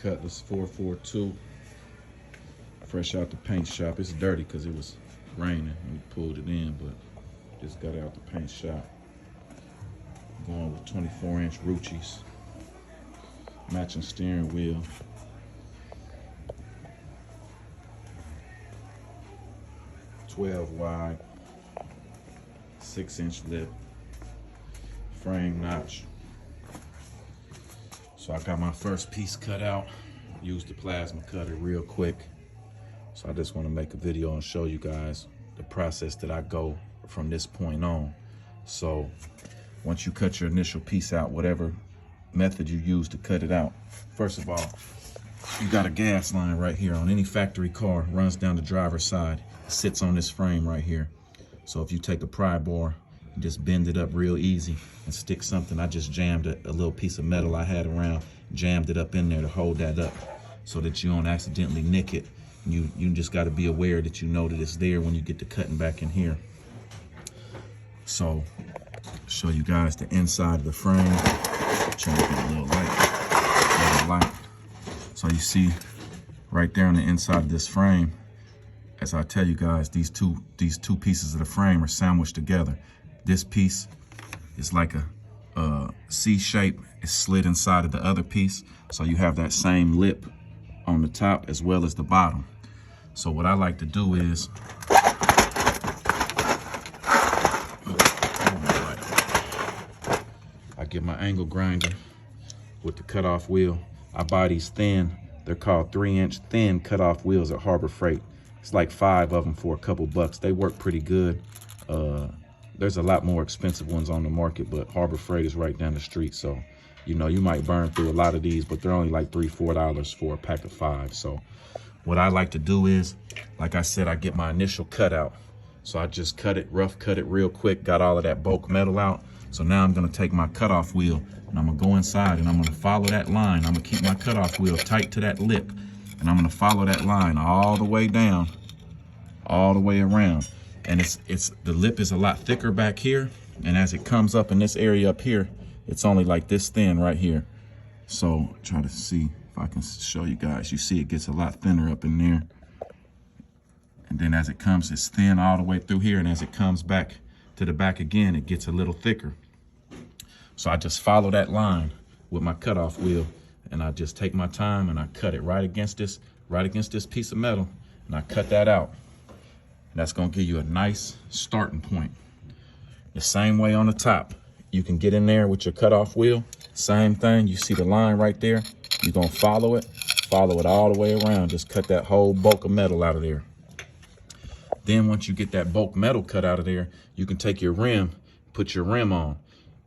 Cutlass 442, fresh out the paint shop. It's dirty because it was raining and we pulled it in, but just got it out the paint shop. Going with 24-inch ruccis, matching steering wheel. .12 wide, 6-inch lip, frame notch. So I got my first piece cut out, used the plasma cutter real quick. So I just want to make a video and show you guys the process that I go from this point on. So once you cut your initial piece out, whatever method you use to cut it out, first of all, you got a gas line right here on any factory car, runs down the driver's side, sits on this frame right here. So if you take a pry bar, you just bend it up real easy and stick something. I just jammed a little piece of metal I had around, jammed it up in there to hold that up so that you don't accidentally nick it. You just got to be aware that you know that it's there when you get to cutting back in here. So show you guys the inside of the frame. Try to get a little light. So you see right there on the inside of this frame, as I tell you guys, these two pieces of the frame are sandwiched together. This piece is like a C shape. It's slid inside of the other piece. So you have that same lip on the top as well as the bottom. So what I like to do is, I get my angle grinder with the cutoff wheel. I buy these thin, they're called 3-inch thin cutoff wheels at Harbor Freight. It's like 5 of them for a couple bucks. They work pretty good. There's a lot more expensive ones on the market, but Harbor Freight is right down the street. So, you know, you might burn through a lot of these, but they're only like $3, $4 for a pack of 5. So what I like to do is, like I said, I get my initial cut out. So I just rough cut it real quick, got all of that bulk metal out. So now I'm gonna take my cutoff wheel and I'm gonna go inside and I'm gonna follow that line. I'm gonna keep my cutoff wheel tight to that lip and I'm gonna follow that line all the way down, all the way around. And the lip is a lot thicker back here. And as it comes up in this area up here, it's only like this thin right here. So try to see if I can show you guys. You see it gets a lot thinner up in there. And then as it comes, it's thin all the way through here. And as it comes back to the back again, it gets a little thicker. So I just follow that line with my cutoff wheel and I just take my time and I cut it right against this piece of metal and I cut that out. And that's gonna give you a nice starting point. The same way on the top. You can get in there with your cutoff wheel, same thing. You see the line right there? You're gonna follow it all the way around. Just cut that whole bulk of metal out of there. Then once you get that bulk metal cut out of there, you can take your rim, put your rim on.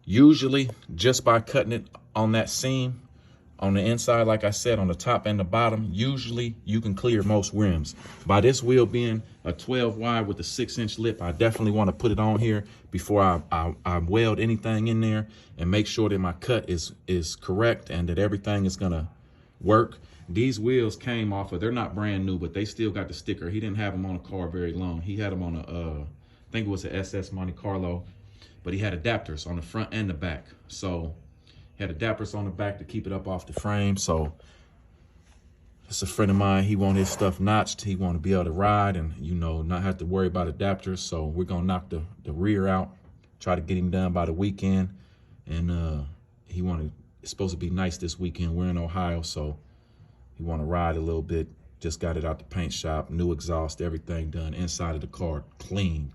Usually just by cutting it on that seam, on the inside, like I said, on the top and the bottom, usually you can clear most rims. By this wheel being a 12 wide with a 6-inch lip, I definitely want to put it on here before I weld anything in there and make sure that my cut is correct and that everything is gonna work. These wheels came off of, they're not brand new, but they still got the sticker. He didn't have them on a car very long. He had them on I think it was a SS Monte Carlo, but he had adapters on the front and the back. So he had adapters on the back to keep it up off the frame. So it's a friend of mine, he want his stuff notched. He want to be able to ride and, you know, not have to worry about adapters. So we're gonna knock the rear out, try to get him done by the weekend. And it's supposed to be nice this weekend. We're in Ohio, so he want to ride a little bit. Just got it out the paint shop, new exhaust, everything done. Inside of the car, clean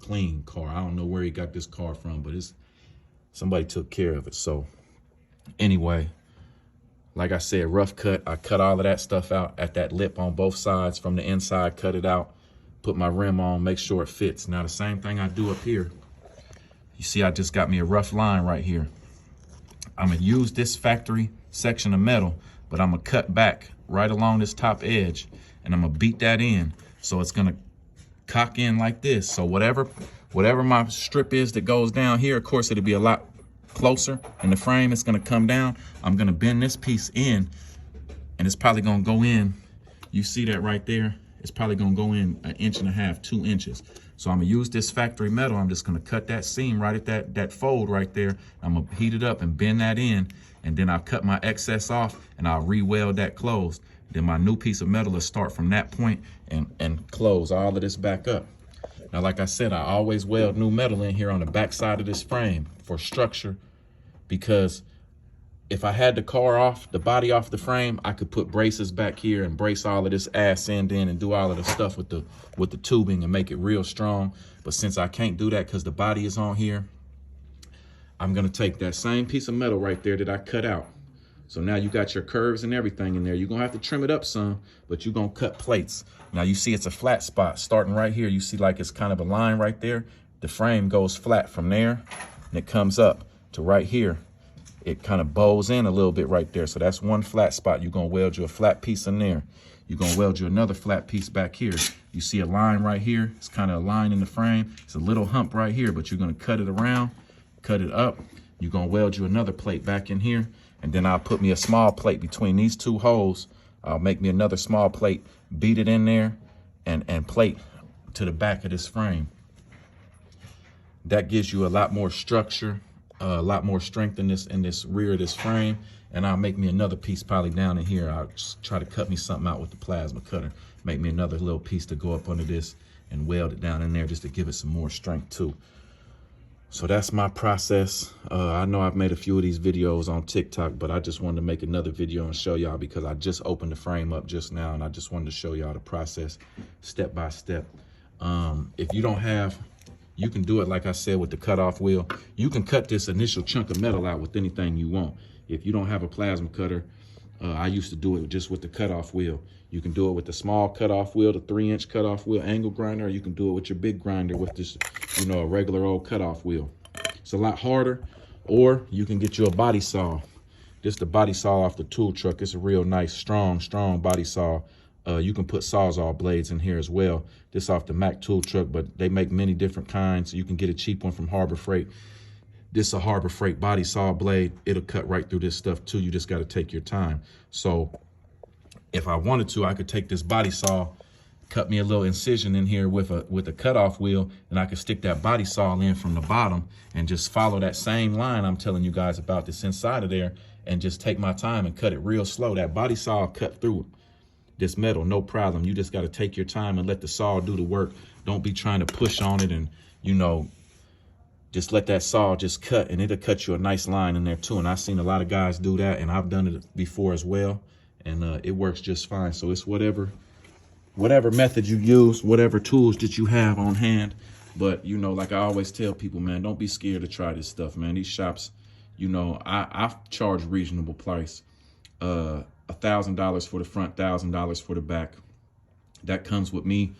car. I don't know where he got this car from, but somebody took care of it. So anyway, like I said, rough cut. I cut all of that stuff out at that lip on both sides from the inside, cut it out, put my rim on, make sure it fits. Now the same thing I do up here. You see, I just got me a rough line right here. I'm gonna use this factory section of metal, but I'm gonna cut back right along this top edge and I'm gonna beat that in. So it's gonna cock in like this. So whatever my strip is that goes down here, of course it'll be a lot closer in the frame. It's gonna come down. I'm gonna bend this piece in and it's probably gonna go in. You see that right there? It's probably gonna go in 1.5 inches, 2 inches. So I'm gonna use this factory metal. I'm just gonna cut that seam right at that fold right there. I'm gonna heat it up and bend that in, and then I'll cut my excess off and I'll re-weld that closed. Then my new piece of metal will start from that point and close all of this back up. Now, like I said, I always weld new metal in here on the back side of this frame for structure, because if I had the car off, the body off the frame, I could put braces back here and brace all of this ass end in and do all of the stuff with the tubing and make it real strong. But since I can't do that because the body is on here, I'm gonna take that same piece of metal right there that I cut out. So now you got your curves and everything in there. You're gonna have to trim it up some, but you're gonna cut plates. Now you see it's a flat spot starting right here. You see like it's kind of a line right there. The frame goes flat from there and it comes up to right here. It kind of bows in a little bit right there. So that's one flat spot. You're gonna weld you a flat piece in there. You're gonna weld you another flat piece back here. You see a line right here. It's kind of a line in the frame. It's a little hump right here, but you're gonna cut it around, cut it up. You're gonna weld you another plate back in here. And then I'll put me a small plate between these two holes. I'll make me another small plate, beat it in there, and plate to the back of this frame. That gives you a lot more structure, a lot more strength in this rear of this frame. And I'll make me another piece probably down in here. I'll just try to cut me something out with the plasma cutter. Make me another little piece to go up under this and weld it down in there just to give it some more strength too. So that's my process. I know I've made a few of these videos on TikTok, but I just wanted to make another video and show y'all because I just opened the frame up just now and I just wanted to show y'all the process step by step. If you don't have, you can do it like I said with the cutoff wheel. You can cut this initial chunk of metal out with anything you want. If you don't have a plasma cutter, I used to do it just with the cutoff wheel. You can do it with the small cutoff wheel, the 3-inch cutoff wheel angle grinder, or you can do it with your big grinder with this, you know, a regular old cutoff wheel. It's a lot harder, or you can get you a body saw. This is the body saw off the tool truck. It's a real nice, strong body saw. You can put Sawzall blades in here as well. This off the Mac tool truck, but they make many different kinds. You can get a cheap one from Harbor Freight. This is a Harbor Freight body saw blade. It'll cut right through this stuff too. You just got to take your time. So if I wanted to, I could take this body saw, cut me a little incision in here with a cutoff wheel, and I could stick that body saw in from the bottom and just follow that same line I'm telling you guys about this inside of there and just take my time and cut it real slow. That body saw will cut through this metal, no problem. You just got to take your time and let the saw do the work. Don't be trying to push on it and, you know, just let that saw just cut, and it'll cut you a nice line in there too. And I've seen a lot of guys do that, and I've done it before as well. And it works just fine. So it's whatever method you use, whatever tools that you have on hand. But, you know, like I always tell people, man, don't be scared to try this stuff, man. These shops, you know, I charge reasonable price. $1,000 for the front, $1,000 for the back. That comes with me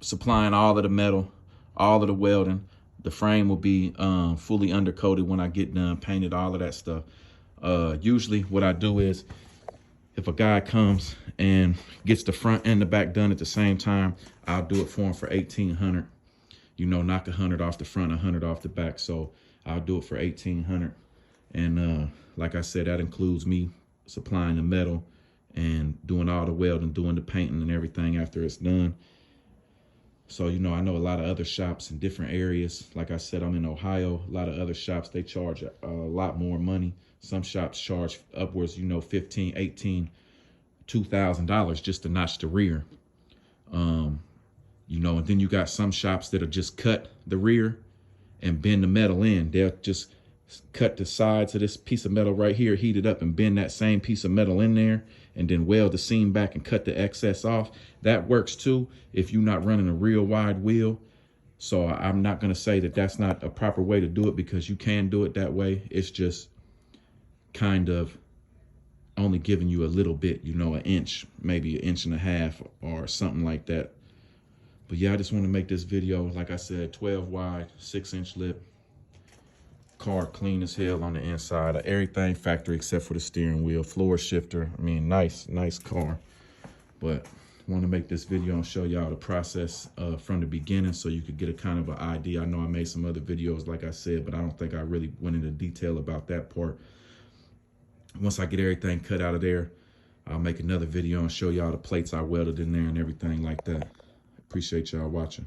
supplying all of the metal, all of the welding. The frame will be fully undercoated when I get done, painted, all of that stuff. Usually what I do is, if a guy comes and gets the front and the back done at the same time, I'll do it for him for $1,800. You know, knock 100 off the front, 100 off the back. So I'll do it for $1,800. And like I said, that includes me supplying the metal and doing all the welding, doing the painting and everything after it's done. So, you know, I know a lot of other shops in different areas. Like I said, I'm in Ohio. A lot of other shops, they charge a lot more money. Some shops charge upwards, you know, $1,500, $1,800, $2,000 just to notch the rear. You know, and then you got some shops that'll just cut the rear and bend the metal in. They'll just cut the sides of this piece of metal right here, heat it up and bend that same piece of metal in there, and then weld the seam back and cut the excess off. That works too if you're not running a real wide wheel. So I'm not going to say that that's not a proper way to do it, because you can do it that way. It's just kind of only giving you a little bit, you know, an inch, maybe 1.5 inches or something like that. But yeah, I just want to make this video, like I said, 12 wide, 6-inch lip. Car clean as hell on the inside. Everything factory except for the steering wheel, floor shifter. I mean, nice car. But I want to make this video and show y'all the process from the beginning so you could get a kind of an idea. I know I made some other videos, like I said, but I don't think I really went into detail about that part. Once I get everything cut out of there, I'll make another video and show y'all the plates I welded in there and everything like that. Appreciate y'all watching.